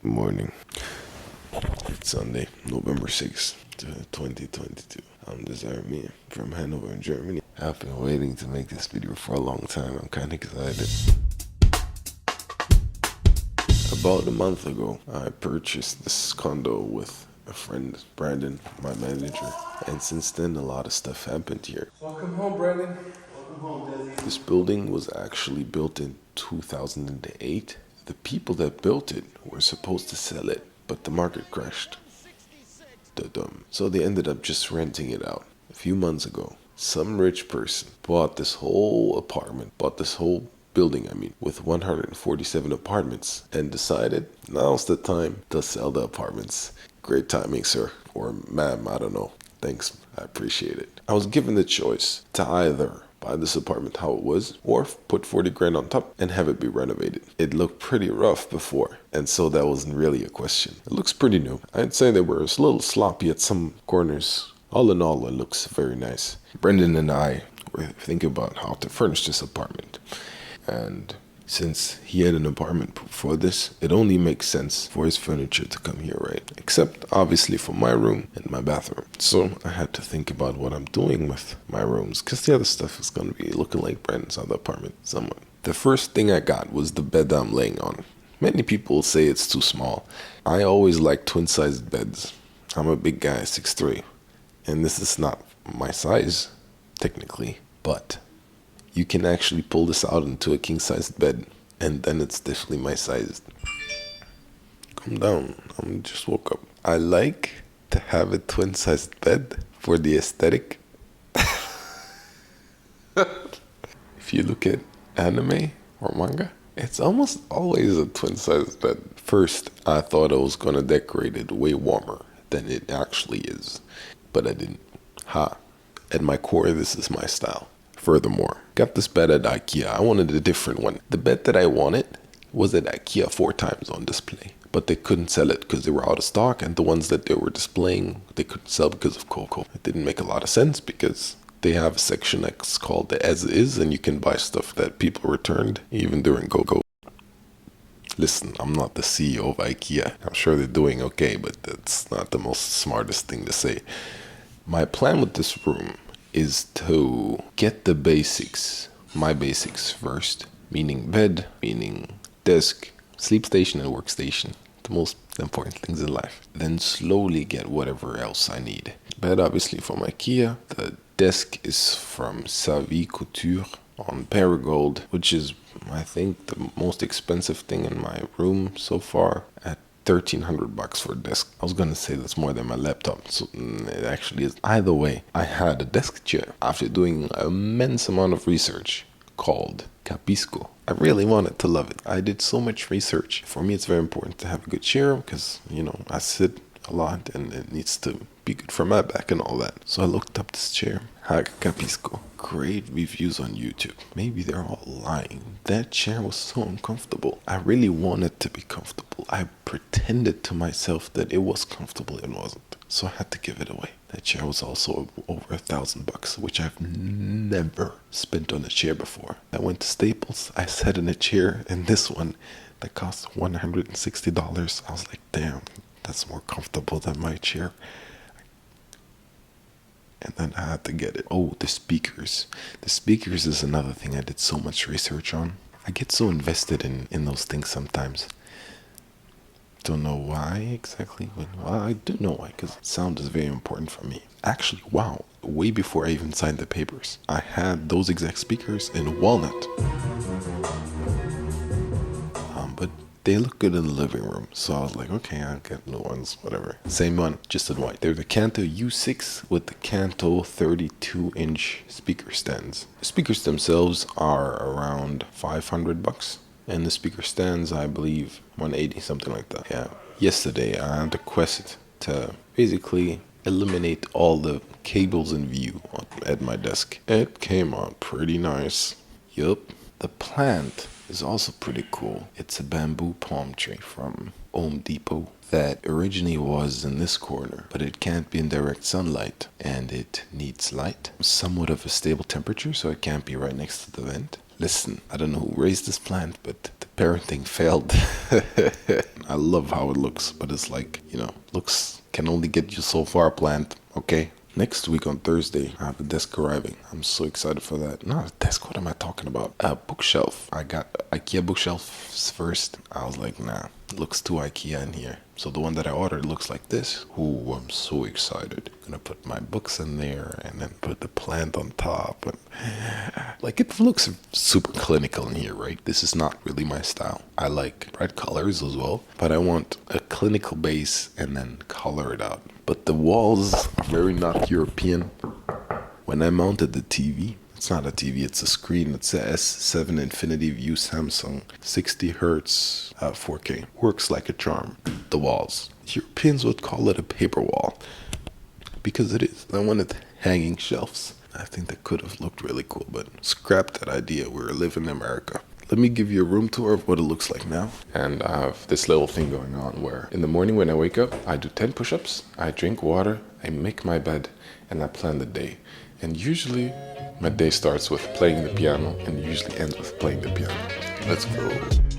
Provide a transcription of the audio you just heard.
Morning. It's Sunday, November 6th, 2022. I'm Desire Me from Hanover in Germany. I've been waiting to make this video for a long time. I'm kind of excited. About a month ago, I purchased this condo with a friend, Brandon, my manager. And since then, a lot of stuff happened here. Welcome home, Brandon. Welcome home, Desi. This building was actually built in 2008. The people that built it were supposed to sell it, but the market crashed. Da-dum. So they ended up just renting it out. A few months ago, some rich person bought this whole building, with 147 apartments, and decided now's the time to sell the apartments. Great timing, sir. Or ma'am, I don't know. Thanks, I appreciate it. I was given the choice to either buy this apartment how it was, or put 40 grand on top and have it be renovated. It looked pretty rough before, and so that wasn't really a question. It looks pretty new. I'd say they were a little sloppy at some corners. All in all, it looks very nice. Brendan and I were thinking about how to furnish this apartment. And since he had an apartment before this, it only makes sense for his furniture to come here, right? Except, obviously, for my room and my bathroom. So I had to think about what I'm doing with my rooms, because the other stuff is going to be looking like Brandon's other apartment somewhat. The first thing I got was the bed I'm laying on. Many people say it's too small. I always like twin-sized beds. I'm a big guy, 6'3", and this is not my size, technically, but you can actually pull this out into a king-sized bed, and then it's definitely my size. Calm down, I just woke up. I like to have a twin-sized bed for the aesthetic. If you look at anime or manga, it's almost always a twin-sized bed. First, I thought I was gonna decorate it way warmer than it actually is, but I didn't. At my core, this is my style. Furthermore, got this bed at IKEA. I wanted a different one. The bed that I wanted was at IKEA 4 times on display, but they couldn't sell it because they were out of stock, and the ones that they were displaying, they couldn't sell because of COVID. It didn't make a lot of sense because they have a section that's called the as is, and you can buy stuff that people returned even during go-go. Listen, I'm not the CEO of IKEA. I'm sure they're doing okay, but that's not the most smartest thing to say. My plan with this room is to get the basics, my basics first, meaning bed, meaning desk, sleep station and workstation, the most important things in life. Then slowly get whatever else I need. Bed obviously from IKEA, the desk is from Savvy Couture on Paragold, which is I think the most expensive thing in my room so far at $1,300 for a desk. I was gonna say that's more than my laptop, so it actually is. Either way, I had a desk chair after doing an immense amount of research called Capisco. I really wanted to love it. I did so much research. For me, it's very important to have a good chair because, I sit a lot and it needs to be good for my back and all that. So I looked up this chair, Capisco. Great reviews on YouTube. Maybe they're all lying. That chair was so uncomfortable. I really wanted to be comfortable. I pretended to myself that it was comfortable. It wasn't. So I had to give it away. That chair was also over $1,000, which I've never spent on a chair before. I went to Staples. I sat in a chair, and this one that cost $160. I was like, damn, that's more comfortable than my chair. And then I had to get it. Oh, the speakers. The speakers is another thing I did so much research on. I get so invested in those things sometimes. Don't know why exactly. Well, I do know why, because sound is very important for me. Actually, wow, way before I even signed the papers, I had those exact speakers in walnut. But they look good in the living room, so I was like, okay, I'll get new ones, whatever. Same one, just in white. They're the Kanto U6 with the Kanto 32-inch speaker stands. The speakers themselves are around $500, and the speaker stands, I believe, 180, something like that. Yeah. Yesterday, I had a quest to basically eliminate all the cables in view at my desk. It came out pretty nice. Yup. The plant is also pretty cool. It's a bamboo palm tree from Home Depot that originally was in this corner, but it can't be in direct sunlight and it needs light. Somewhat of a stable temperature, so it can't be right next to the vent. Listen, I don't know who raised this plant, but the parenting failed. I love how it looks, but it's like, looks can only get you so far, plant, okay? Next week on Thursday, I have a desk arriving. I'm so excited for that. Not a desk, what am I talking about? A bookshelf. I got IKEA bookshelves first. I was like, nah, it looks too IKEA in here. So the one that I ordered looks like this. Ooh, I'm so excited. Gonna put my books in there and then put the plant on top. And like, it looks super clinical in here, right? This is not really my style. I like bright colors as well, but I want a clinical base and then color it out. But the walls are very not European. When I mounted the TV, it's not a TV, it's a screen. It's a S7 Infinity View Samsung 60 Hertz 4K. Works like a charm. The walls. Europeans would call it a paper wall. Because it is. I wanted hanging shelves. I think that could have looked really cool, but scrap that idea. We live in America. Let me give you a room tour of what it looks like now. And I have this little thing going on where in the morning when I wake up, I do 10 push-ups, I drink water, I make my bed, and I plan the day. And usually my day starts with playing the piano and usually ends with playing the piano. Let's go.